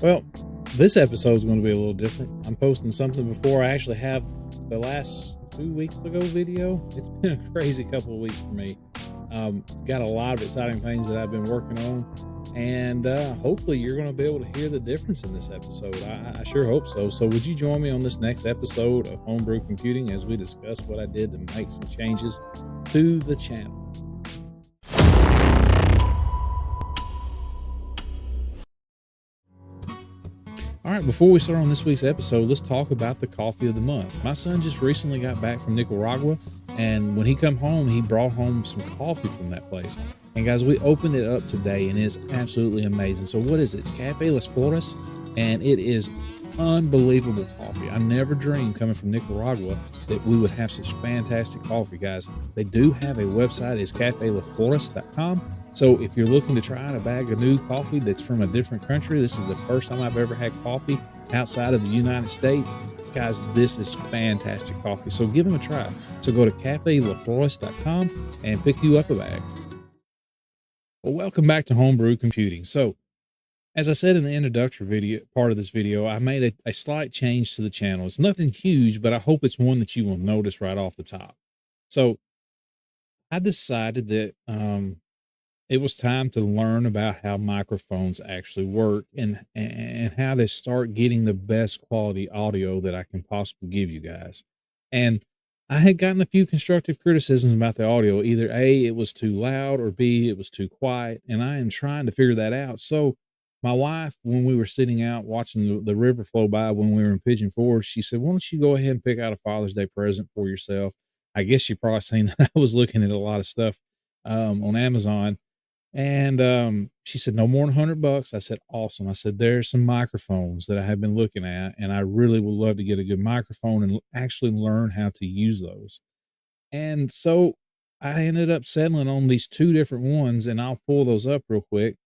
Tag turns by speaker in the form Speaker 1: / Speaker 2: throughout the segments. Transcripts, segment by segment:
Speaker 1: Well, this episode is going to be a little different. I'm posting something before I actually have the last 2 weeks ago video. It's been a crazy couple of weeks for me. Got a lot of exciting things that I've been working on, and hopefully you're going to be able to hear the difference in this episode. I sure hope so. So, would you join me on this next episode of Homebrew Computing as we discuss what I did to make some changes to the channel? All right, before we start on this week's episode, let's talk about the coffee of the month. My son just recently got back from Nicaragua, and when he come home, he brought home some coffee from that place. And guys, we opened it up today, and it's absolutely amazing. So what is it? It's Cafe Las Flores, and it is unbelievable coffee. I never dreamed coming from Nicaragua that we would have such fantastic coffee, guys. They do have a website. It's cafelaflores.com. So if you're looking to try out a bag of new coffee that's from a different country, this is the first time I've ever had coffee outside of the United States. Guys, this is fantastic coffee. So give them a try. So go to cafelaflores.com and pick you up a bag. Well, welcome back to Homebrew Computing. So as I said in the introductory video part of this video, I made a slight change to the channel. It's nothing huge, but I hope it's one that you will notice right off the top. So I decided that it was time to learn about how microphones actually work and how to start getting the best quality audio that I can possibly give you guys. And I had gotten a few constructive criticisms about the audio. Either A, it was too loud, or B, it was too quiet. And I am trying to figure that out. So my wife, when we were sitting out watching the river flow by when we were in Pigeon Forge, she said, "Why don't you go ahead and pick out a Father's Day present for yourself?" I guess she probably seen that I was looking at a lot of stuff on Amazon, and she said, "No more than $100." I said, "Awesome." I said, "There's some microphones that I have been looking at, and I really would love to get a good microphone and actually learn how to use those." And so I ended up settling on these two different ones, and I'll pull those up real quick.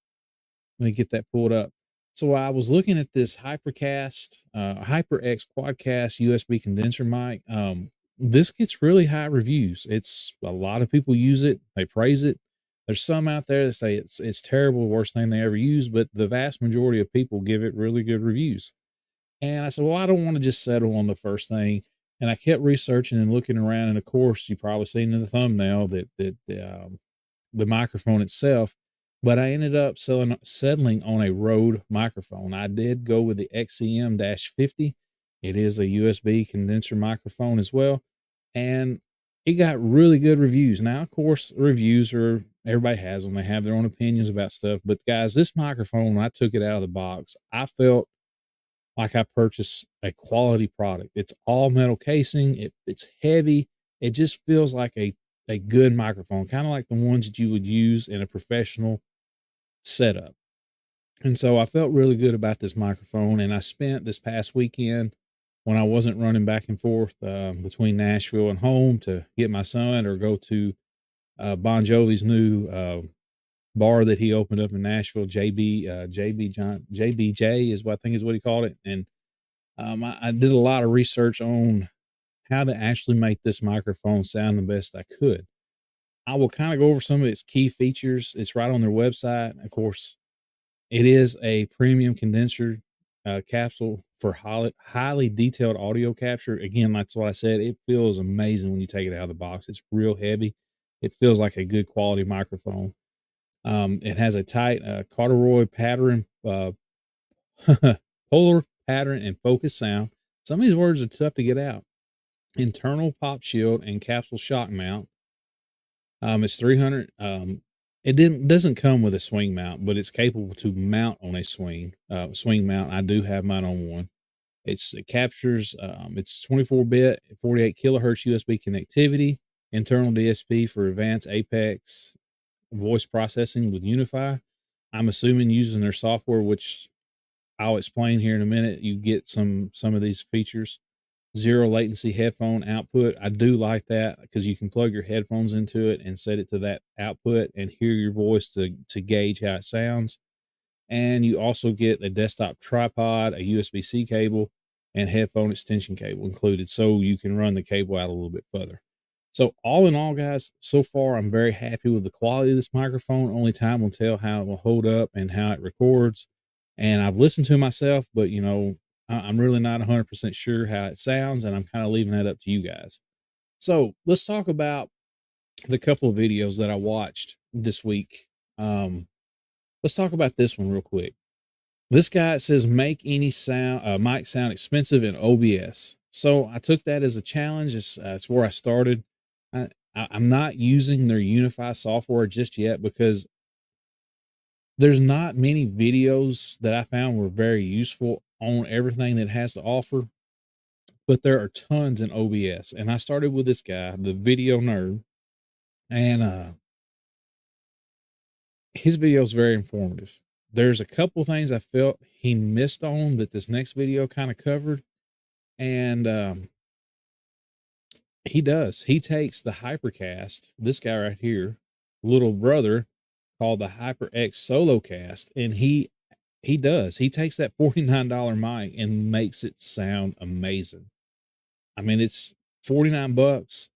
Speaker 1: Let me get that pulled up. So I was looking at this Hypercast, HyperX Quadcast USB condenser mic. This gets really high reviews. It's a lot of people use it. They praise it. There's some out there that say it's terrible, worst thing they ever use, but the vast majority of people give it really good reviews. And I said, well, I don't want to just settle on the first thing. And I kept researching and looking around. And of course, you probably seen in the thumbnail that the microphone itself, but I ended up settling on a Rode microphone. I did go with the XCM-50. It is a USB condenser microphone as well, and it got really good reviews. Now, of course, reviews are everybody has them. They have their own opinions about stuff, but guys, this microphone, when I took it out of the box, I felt like I purchased a quality product. It's all metal casing. It's heavy. It just feels like a good microphone, kind of like the ones that you would use in a professional setup. And so I felt really good about this microphone. And I spent this past weekend when I wasn't running back and forth between Nashville and home to get my son or go to Bon Jovi's new bar that he opened up in Nashville. JBJ is what I think is what he called it. And I did a lot of research on how to actually make this microphone sound the best I could. I will kind of go over some of its key features. It's right on their website. Of course, it is a premium condenser capsule for highly detailed audio capture. Again, that's what I said. It feels amazing when you take it out of the box. It's real heavy. It feels like a good quality microphone. It has a tight corduroy pattern, polar pattern, and focus sound. Some of these words are tough to get out. Internal pop shield and capsule shock mount. It's 300. It doesn't come with a swing mount, but it's capable to mount on a swing mount. I do have mine on one. It captures. It's 24-bit, 48 kilohertz USB connectivity, internal DSP for advanced Apex voice processing with Unify. I'm assuming using their software, which I'll explain here in a minute. You get some of these features. Zero latency headphone output. I do like that because you can plug your headphones into it and set it to that output and hear your voice to gauge how it sounds. And you also get a desktop tripod, a USB-C cable, and headphone extension cable included, so you can run the cable out a little bit further. So all in all, guys, so far I'm very happy with the quality of this microphone. Only time will tell how it will hold up and how it records. and I've listened to myself, but I'm really not 100% sure how it sounds, and I'm kind of leaving that up to you guys. So let's talk about the couple of videos that I watched this week. Um, let's talk about this one real quick. This guy says make any sound mic sound expensive in OBS. So I took that as a challenge. It's where I started. I'm not using their Unify software just yet because there's not many videos that I found were very useful on everything that it has to offer, but there are tons in OBS. And I started with this guy, the video nerd, and his video is very informative. There's a couple things I felt he missed on that this next video kind of covered. And he does. He takes the Hypercast, this guy right here, little brother, called the HyperX Solo Cast, and he does. He takes that $49 mic and makes it sound amazing. I mean, it's 49 bucks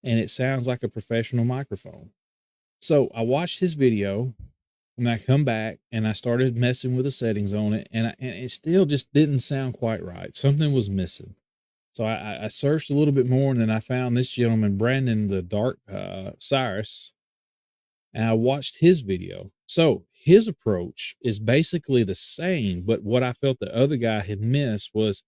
Speaker 1: and it sounds like a professional microphone. So I watched his video and I come back and I started messing with the settings on it, and it still just didn't sound quite right. Something was missing. So I searched a little bit more, and then I found this gentleman, Brandon the Dark Cyrus, and I watched his video. So his approach is basically the same, but what I felt the other guy had missed was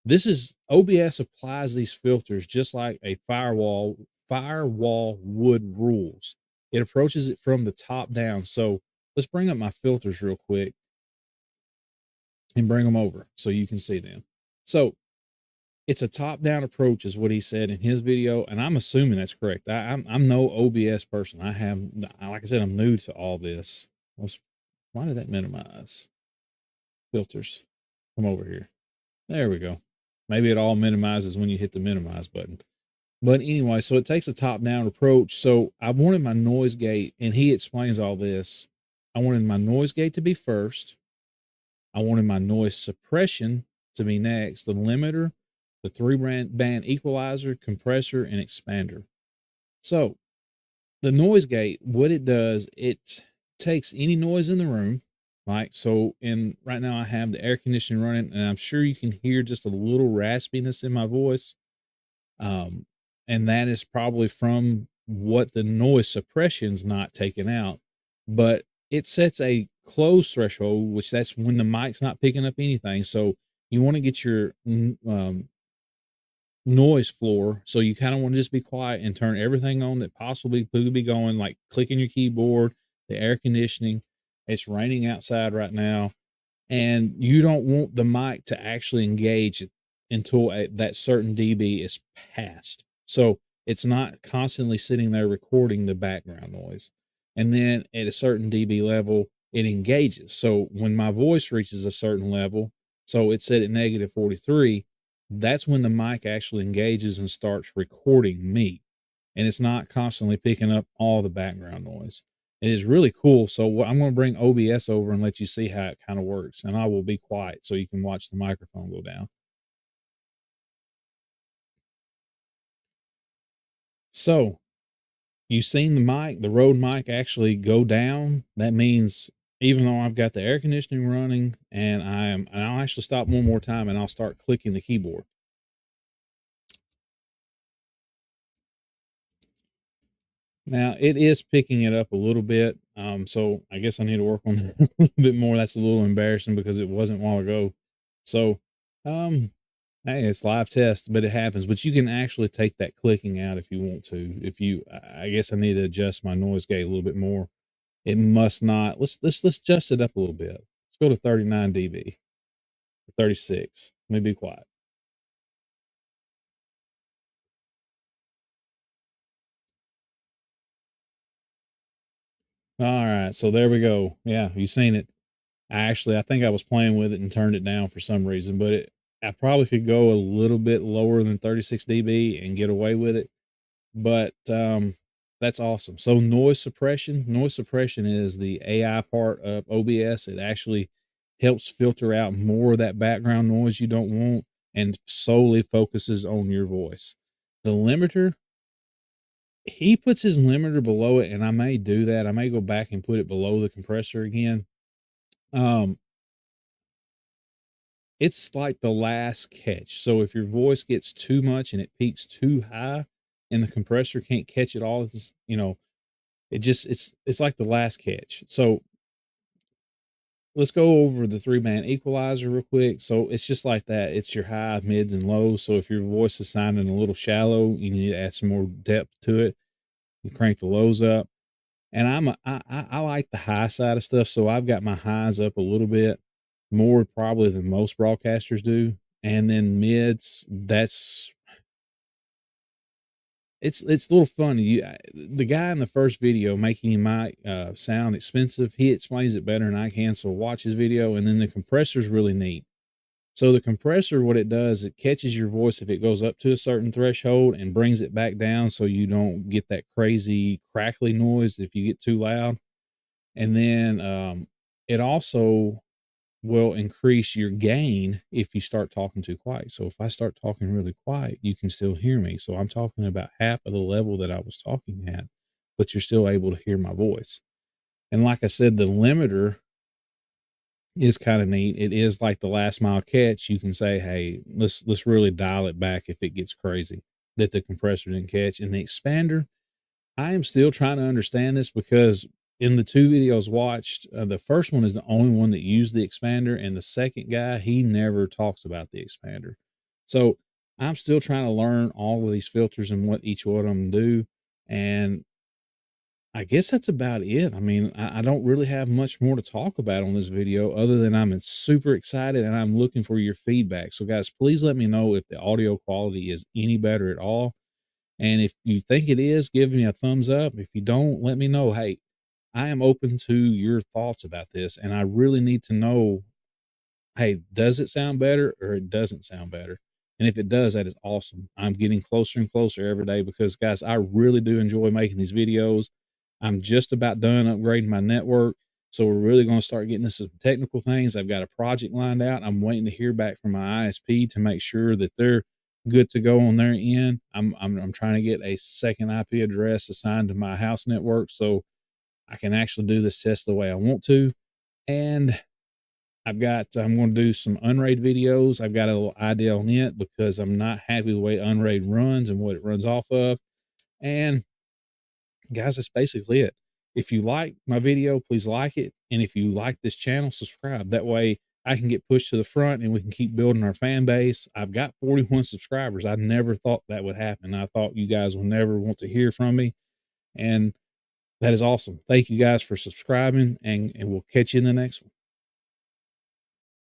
Speaker 1: this is OBS applies these filters just like a firewall would rules. It approaches it from the top down. So let's bring up my filters real quick and bring them over so you can see them. So it's a top-down approach is what he said in his video, and I'm assuming that's correct. I'm no OBS person. Like I said, I'm new to all this. Why did that minimize? Filters. Come over here. There we go. Maybe it all minimizes when you hit the minimize button. But anyway, so it takes a top-down approach. So I wanted my noise gate, and he explains all this. I wanted my noise gate to be first. I wanted my noise suppression to be next, the limiter, the band equalizer, compressor, and expander. So the noise gate, what it does, it takes any noise in the room, right? So right now I have the air conditioning running, and I'm sure you can hear just a little raspiness in my voice. And that is probably from what the noise suppression's not taken out, but it sets a close threshold, which that's when the mic's not picking up anything. So you want to get your noise floor. So you kind of want to just be quiet and turn everything on that possibly could be going, like clicking your keyboard, the air conditioning. It's raining outside right now, and you don't want the mic to actually engage until that certain dB is passed. So it's not constantly sitting there recording the background noise. And then at a certain dB level, it engages. So when my voice reaches a certain level, so it's set at negative 43, that's when the mic actually engages and starts recording me. And it's not constantly picking up all the background noise. It is really cool. So I'm going to bring OBS over and let you see how it kind of works. And I will be quiet so you can watch the microphone go down. So you've seen the Rode mic actually go down. That means even though I've got the air conditioning running and I'll actually stop one more time and I'll start clicking the keyboard. Now it is picking it up a little bit. So I guess I need to work on that a little bit more. That's a little embarrassing because it wasn't a while ago. So, hey, it's live test, but it happens. But you can actually take that clicking out if you want to. I guess I need to adjust my noise gate a little bit more. It must not. Let's adjust it up a little bit. Let's go to 39 dB, 36. Let me be quiet. All right, so there we go. Yeah, you seen it. I think I was playing with it and turned it down for some reason, but I probably could go a little bit lower than 36 dB and get away with it. But that's awesome. So noise suppression is the AI part of OBS. It actually helps filter out more of that background noise you don't want and solely focuses on your voice. The limiter, he puts his limiter below it, and I may do that. I may go back and put it below the compressor again. Um, it's like the last catch. So if your voice gets too much and it peaks too high and the compressor can't catch it all, it's, it's like the last catch. So let's go over the 3-band equalizer real quick. So it's just like that. It's your high, mids, and lows. So if your voice is sounding a little shallow, you need to add some more depth to it. You crank the lows up. And I like the high side of stuff. So I've got my highs up a little bit more probably than most broadcasters do. And then mids, it's a little funny. The guy in the first video making my sound expensive, he explains it better than I can. So watch his video. And then the compressor's really neat. So the compressor, what it does, it catches your voice if it goes up to a certain threshold and brings it back down so you don't get that crazy crackly noise if you get too loud. And then it also will increase your gain if you start talking too quiet. So if I start talking really quiet, you can still hear me. So I'm talking about half of the level that I was talking at, but you're still able to hear my voice. And like I said, the limiter is kind of neat. It is like the last mile catch. You can say, hey, let's really dial it back if it gets crazy that the compressor didn't catch. And the expander, I am still trying to understand this because in the 2 videos watched, the first one is the only one that used the expander, and the second guy, he never talks about the expander. So I'm still trying to learn all of these filters and what each one of them do. And I guess that's about it. I mean, I don't really have much more to talk about on this video other than I'm super excited and I'm looking for your feedback. So guys, please let me know if the audio quality is any better at all. And if you think it is, give me a thumbs up. If you don't, let me know. Hey, I am open to your thoughts about this. And I really need to know, hey, does it sound better or it doesn't sound better? And if it does, that is awesome. I'm getting closer and closer every day because, guys, I really do enjoy making these videos. I'm just about done upgrading my network. So we're really going to start getting into some technical things. I've got a project lined out. I'm waiting to hear back from my ISP to make sure that they're good to go on their end. I'm trying to get a second IP address assigned to my house network so I can actually do this test the way I want to. And I'm going to do some Unraid videos. I've got a little idea on it because I'm not happy with the way Unraid runs and what it runs off of. And guys, that's basically it. If you like my video, please like it. And if you like this channel, subscribe. That way I can get pushed to the front and we can keep building our fan base. I've got 41 subscribers. I never thought that would happen. I thought you guys will never want to hear from me. And that is awesome. Thank you guys for subscribing and we'll catch you in the next one.